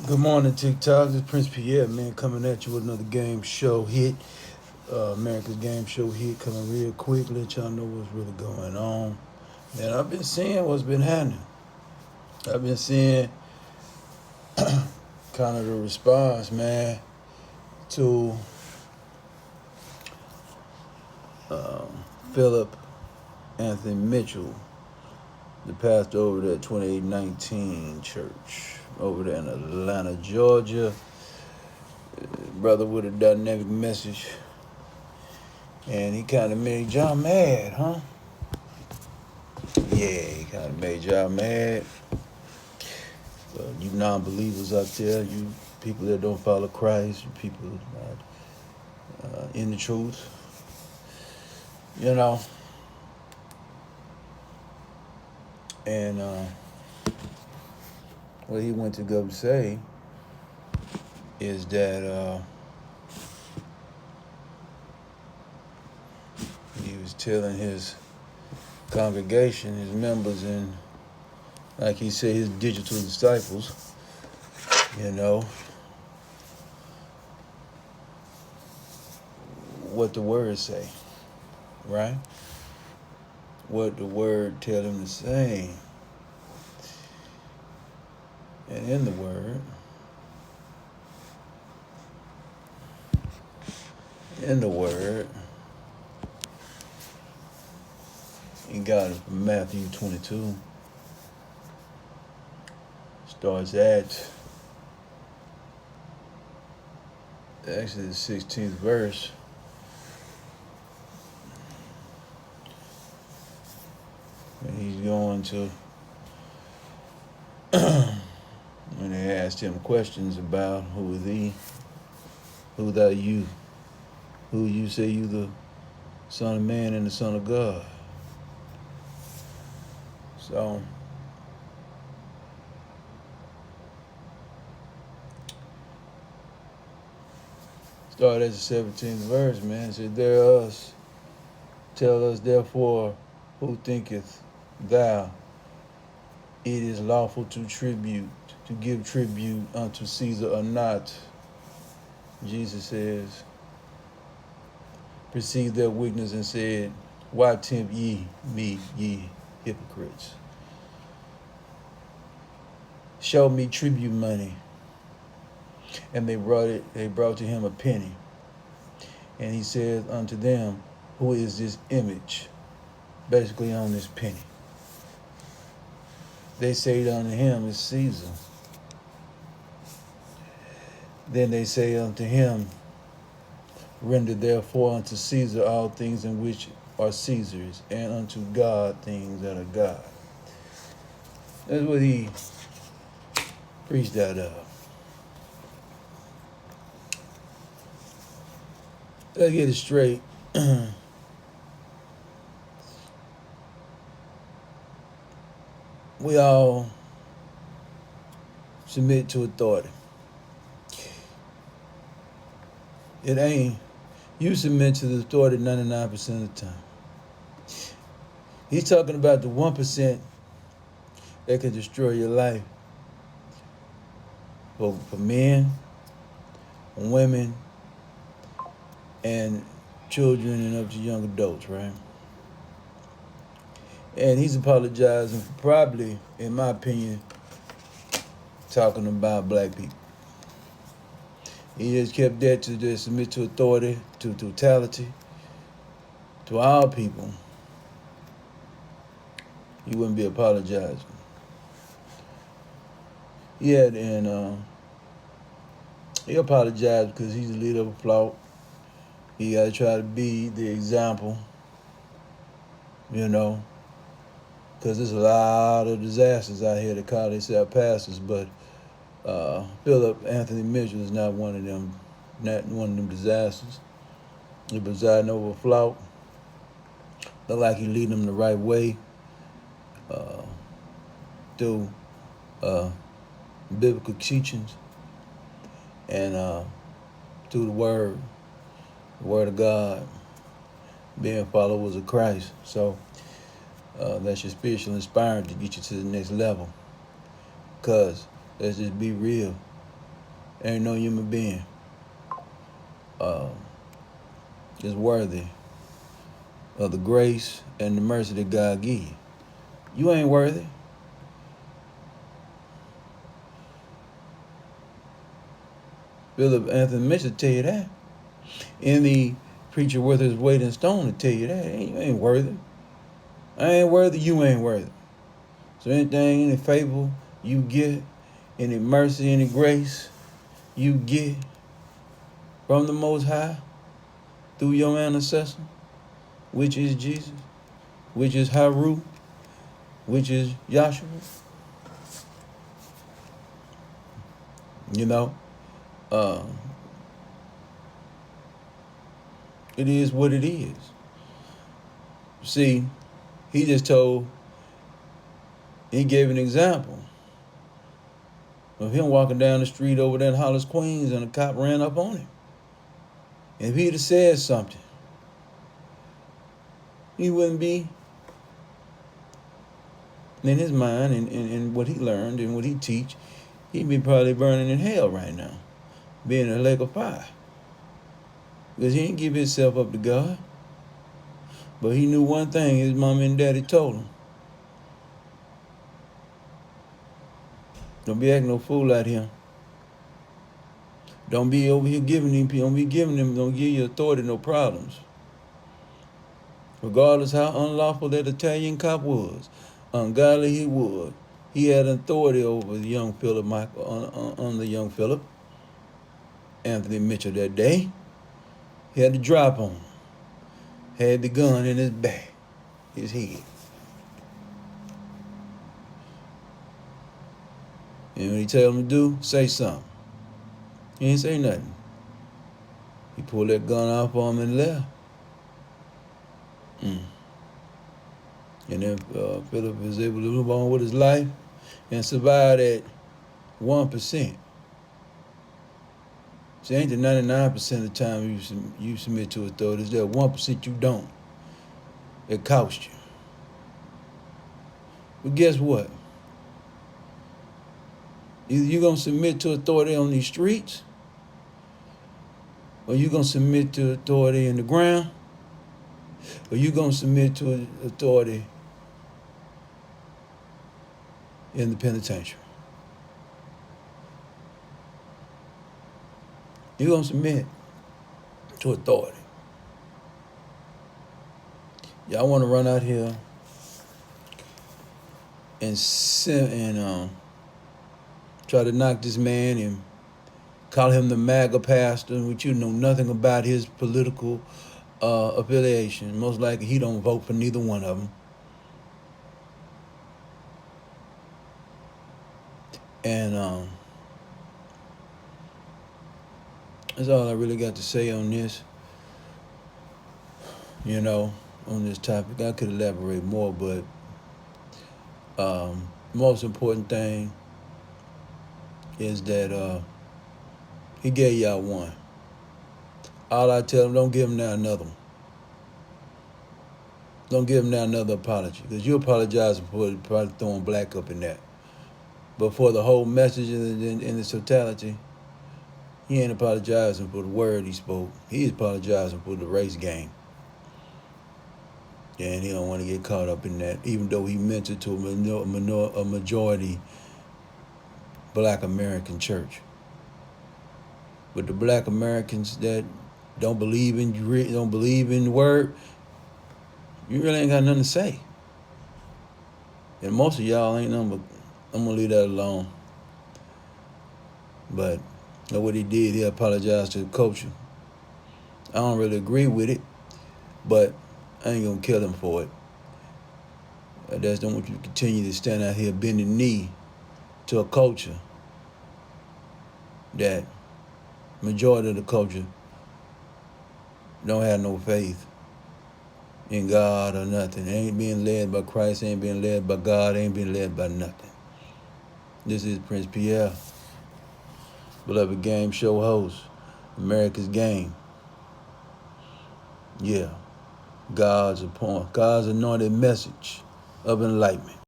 Good morning, TikTok. This is Prince Pierre, man, coming at you with another game show hit. America's game show hit coming real quick. Let y'all know what's really going on. And I've been seeing what's been happening. I've been seeing kind of the response, man, to Philip Anthony Mitchell, the pastor over there at 2819 Church over there in Atlanta, Georgia. Brother with a dynamic message. And he kind of made y'all mad, huh? Yeah, he kind of made y'all mad. You non-believers out there, you people that don't follow Christ, you people not in the truth, you know. And what he went to go say is that he was telling his congregation, his members, and like he said, his digital disciples, you know, what the word say, right? What the word tell him to say. And in the word, he got it from Matthew 22. Starts at actually the 16th verse. And he's going to, when they asked him questions about who is he, who thou you, who you say you the Son of Man and the Son of God. So start at the 17th verse, man. It said, tell us therefore, who thinketh thou it is lawful to give tribute unto Caesar or not? Jesus says, perceived their weakness and said, why tempt ye me, ye hypocrites? Show me tribute money. And they brought to him a penny. And he said unto them, who is this image? Basically on this penny. They say unto him, it's Caesar. Then they say unto him, render therefore unto Caesar all things in which are Caesar's, and unto God things that are God. That's what he preached out of. Let's get it straight. We all submit to authority. It ain't, you submit to the authority 99% of the time. He's talking about the 1% that can destroy your life. For men, women, and children and up to young adults, right? And he's apologizing for probably, in my opinion, talking about black people. He just kept that to just submit to authority, to totality, to all people. He wouldn't be apologizing. Yeah, and he apologized because he's the leader of a flock. He got to try to be the example, you know, because there's a lot of disasters out here that call themselves pastors, but Philip Anthony Mitchell is not one of them disasters. He presiding over a flock. Look like he leading them the right way through biblical teachings and through the word of God, being followers of Christ. So that's your spiritual inspiring to get you to the next level. Because let's just be real. Ain't no human being is worthy of the grace and the mercy that God give you. You ain't worthy. Philip Anthony Mitchell tell you that. Any preacher worth his weight in stone to tell you that. You ain't worthy. I ain't worthy, you ain't worthy. So anything, any favor you get, any mercy, any grace you get from the Most High through your intercessor, which is Jesus, which is Haru, which is Yahshua, you know, it is what it is. See, he just he gave an example of him walking down the street over there in Hollis, Queens, and a cop ran up on him. And if he'd have said something, he wouldn't be in his mind and what he learned and what he teach, he'd be probably burning in hell right now, being in a lake of fire. Because he didn't give himself up to God. But he knew one thing his mom and daddy told him. Don't be acting no fool out here. Don't be over here giving him, don't give your authority no problems. Regardless how unlawful that Italian cop was, ungodly he was, he had authority over the young Philip on the young Philip Anthony Mitchell that day. He had the drop on him. Had the gun in his back, his head. And when he tell him to do, say something. He ain't say nothing. He pulled that gun off on him and left. And then Philip was able to move on with his life and survive at 1%. See, ain't the 99% of the time you submit to authority. It's that 1% you don't. It costs you. But guess what? Either you're going to submit to authority on these streets, or you're going to submit to authority in the ground, or you're going to submit to authority in the penitentiary. You're going to submit to authority. Y'all want to run out here and try to knock this man and call him the MAGA pastor, which you know nothing about his political affiliation. Most likely he don't vote for neither one of them. And that's all I really got to say on this. On this topic. I could elaborate more, but most important thing is that he gave y'all one. All I tell him, don't give him now another one. Don't give him now another apology, because you apologize for probably throwing black up in that. But for the whole message in its totality, he ain't apologizing for the word he spoke. He's apologizing for the race game. And he don't want to get caught up in that, even though he mentioned to a majority Black American church. But the Black Americans that don't believe in the word, you really ain't got nothing to say. And most of y'all ain't nothing but, I'm going to leave that alone. But what he did, he apologized to the culture. I don't really agree with it, but I ain't going to kill him for it. I just don't want you to continue to stand out here bending knee to a culture that majority of the culture don't have no faith in God or nothing. They ain't being led by Christ, ain't being led by God, ain't being led by nothing. This is Prince Pierre, beloved game show host, America's Game. Yeah, God's anointed message of enlightenment.